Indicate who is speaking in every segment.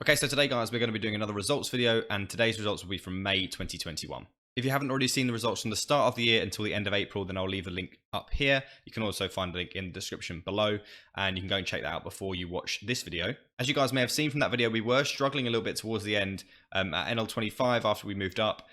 Speaker 1: Okay, so today guys, we're going to be doing another results video, and today's results will be from May 2021. If you haven't already seen the results from the start of the year until the end of April, then I'll leave a link up here. You can also find a link in the description below, and you can go and check that out before you watch this video. As you guys may have seen from that video, we were struggling a little bit towards the end at NL25 after we moved up.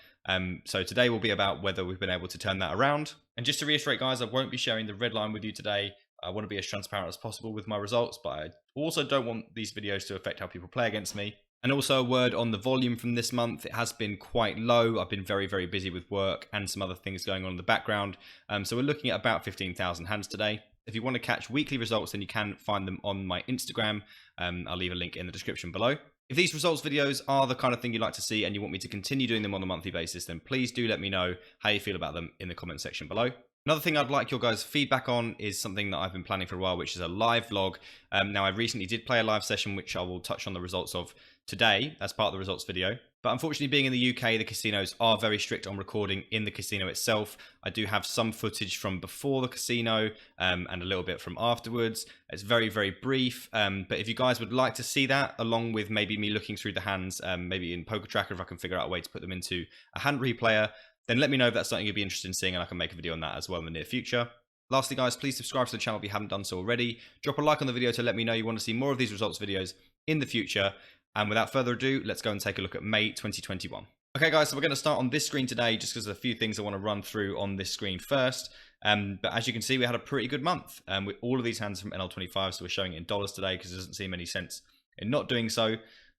Speaker 1: So today will be about whether we've been able to turn that around. And just to reiterate guys, I won't be sharing the red line with you today. I want to be as transparent as possible with my results, but I also don't want these videos to affect how people play against me. And also a word on the volume from this month. It has been quite low. I've been very, very busy with work and some other things going on in the background. So we're looking at about 15,000 hands today. If you want to catch weekly results, then you can find them on my Instagram. I'll leave a link in the description below. If these results videos are the kind of thing you'd like to see and you want me to continue doing them on a monthly basis, then please do let me know how you feel about them in the comment section below. Another thing I'd like your guys' feedback on is something that I've been planning for a while, which is a live vlog. Now, I recently did play a live session, which I will touch on the results of today as part of the results video. But unfortunately, being in the UK, the casinos are very strict on recording in the casino itself. I do have some footage from before the casino and a little bit from afterwards. It's very, very brief. But if you guys would like to see that, along with maybe me looking through the hands, maybe in Poker Tracker, if I can figure out a way to put them into a hand replayer, then let me know if that's something you'd be interested in seeing, and I can make a video on that as well in the near future. Lastly guys, please subscribe to the channel if you haven't done so already. Drop a like on the video to let me know you want to see more of these results videos in the future. And without further ado, let's go and take a look at May 2021. Okay guys, so we're going to start on this screen today just because there's a few things I want to run through on this screen first. But as you can see, we had a pretty good month with all of these hands from NL25, so we're showing it in dollars today because it doesn't seem any sense in not doing so.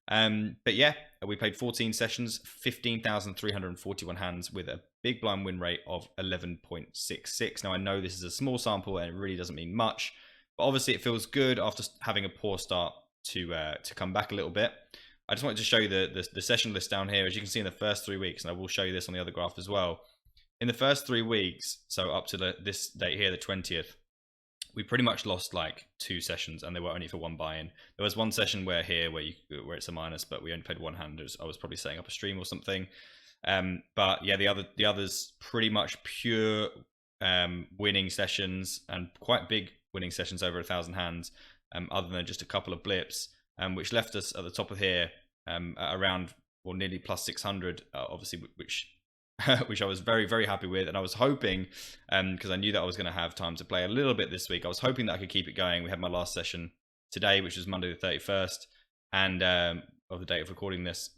Speaker 1: But yeah, we played 14 sessions, 15,341 hands with a big blind win rate of 11.66. Now I know this is a small sample and it really doesn't mean much, but obviously it feels good after having a poor start to come back a little bit. I just wanted to show you the session list down here. As you can see in the first 3 weeks, and I will show you this on the other graph as well. In the first 3 weeks, so up to this date here, the 20th, we pretty much lost like 2 sessions, and they were only for 1 buy-in. There was one session where it's a minus, but we only played 1 hand. I was probably setting up a stream or something. But yeah, the others pretty much pure winning sessions, and quite big winning sessions over 1,000 hands, other than just a couple of blips, which left us at the top of here at around, or nearly plus 600, obviously, which I was very, very happy with. And I was hoping, because I knew that I was going to have time to play a little bit this week, I was hoping that I could keep it going. We had my last session today, which was Monday the 31st, and of the date of recording this.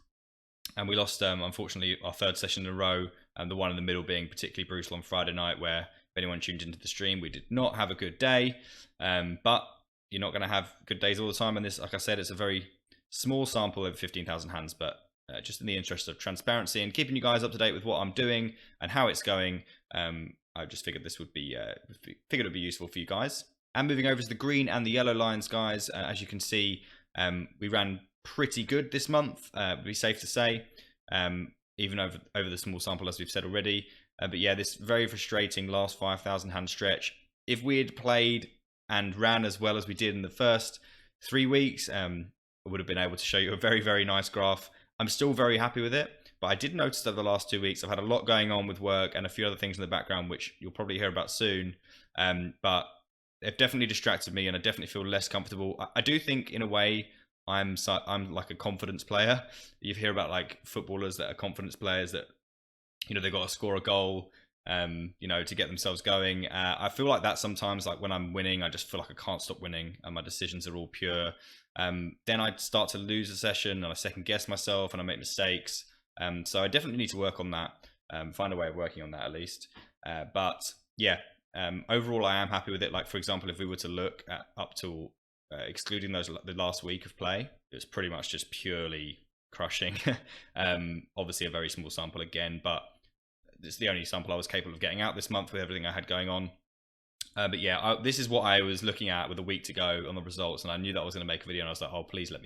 Speaker 1: And we lost, unfortunately, our 3rd session in a row, and the one in the middle being particularly brutal on Friday night, where if anyone tuned into the stream, we did not have a good day. But you're not going to have good days all the time. And this, like I said, it's a very small sample of 15,000 hands, but just in the interest of transparency and keeping you guys up to date with what I'm doing and how it's going, I just figured this would be it'd be useful for you guys. And moving over to the green and the yellow lines, guys, as you can see, we ran pretty good this month. Would be safe to say, even over the small sample, as we've said already. But yeah, this very frustrating last 5,000 hand stretch. If we had played and ran as well as we did in the first 3 weeks, I would have been able to show you a very, very nice graph. I'm still very happy with it, but I did notice that the last 2 weeks I've had a lot going on with work and a few other things in the background, which you'll probably hear about soon. But they've definitely distracted me, and I definitely feel less comfortable. I do think, in a way, I'm like a confidence player. You hear about like footballers that are confidence players that, you know, they've got to score a goal, you know, to get themselves going. I feel like that sometimes, like when I'm winning, I just feel like I can't stop winning and my decisions are all pure. Then I start to lose a session and I second guess myself and I make mistakes. So I definitely need to work on that, find a way of working on that at least. But yeah, overall I am happy with it. Like, for example, if we were to look at up to excluding the last week of play, it was pretty much just purely crushing. Obviously a very small sample again, but it's the only sample I was capable of getting out this month with everything I had going on. But yeah, this is what I was looking at with a week to go on the results, and I knew that I was going to make a video, and I was like, oh, please let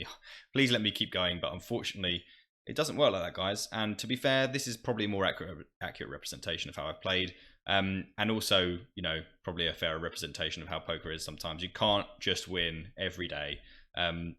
Speaker 1: me keep going. But unfortunately, it doesn't work like that, guys. And to be fair, this is probably a more accurate representation of how I've played, and also, you know, probably a fairer representation of how poker is sometimes. You can't just win every day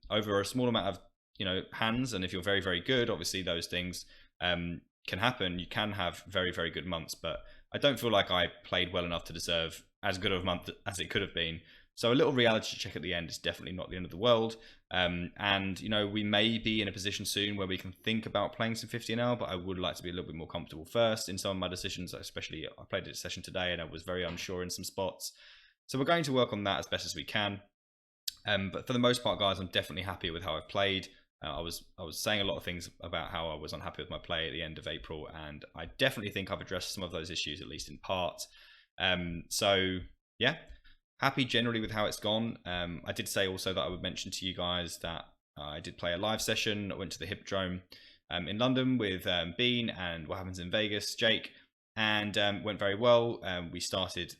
Speaker 1: over a small amount of, you know, hands, and if you're very, very good, obviously those things can happen. You can have very, very good months, but I don't feel like I played well enough to deserve as good of a month as it could have been. So a little reality check at the end is definitely not the end of the world. And you know, we may be in a position soon where we can think about playing some 50NL, but I would like to be a little bit more comfortable first in some of my decisions. Especially, I played a session today and I was very unsure in some spots. So we're going to work on that as best as we can. But for the most part, guys, I'm definitely happy with how I've played. I was saying a lot of things about how I was unhappy with my play at the end of April, and I definitely think I've addressed some of those issues, at least in part. So yeah, happy generally with how it's gone. I did say also that I would mention to you guys that I did play a live session. I went to the Hippodrome in London with Bean and What Happens in Vegas, Jake, and went very well. We started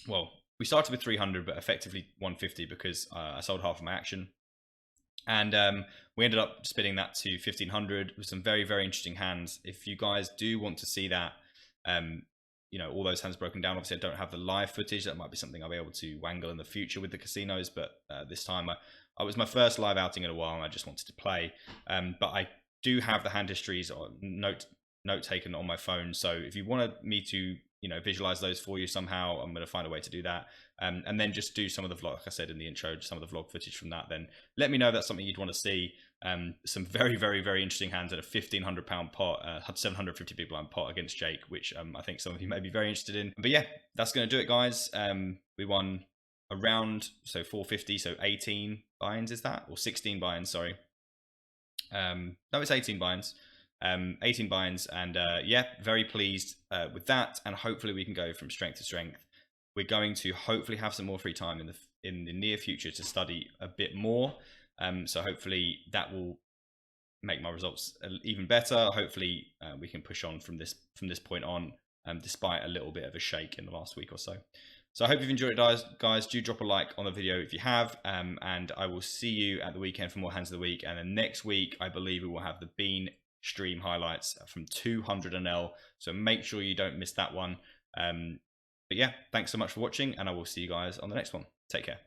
Speaker 1: with 300, but effectively 150 because I sold half of my action. And we ended up spinning that to 1500 with some very, very interesting hands. If you guys do want to see that, you know, all those hands broken down, obviously I don't have the live footage. That might be something I'll be able to wangle in the future with the casinos. But this time, I was my first live outing in a while and I just wanted to play. But I do have the hand histories or note taken on my phone. So if you wanted me to, you know, visualize those for you somehow, I'm going to find a way to do that. And then just do some of the vlog, like I said in the intro, some of the vlog footage from that. Then let me know if that's something you'd want to see. Some very, very, very interesting hands at a £1,500 pot, 750 big blind pot against Jake, which I think some of you may be very interested in. But yeah, that's going to do it, guys. We won around, so 450, so 18 buy-ins is that? Or 16 buy-ins, sorry. No, it's 18 buy-ins. 18 buy-ins, and yeah, very pleased with that, and hopefully we can go from strength to strength. We're going to hopefully have some more free time in the near future to study a bit more, so hopefully that will make my results even better. Hopefully we can push on from this point on, despite a little bit of a shake in the last week or so. So I hope you've enjoyed it, guys. Do drop a like on the video if you have, and I will see you at the weekend for more hands of the week. And then next week, I believe we will have the Bean stream highlights from 200NL, so make sure you don't miss that one. But yeah, thanks so much for watching, and I will see you guys on the next one. Take care.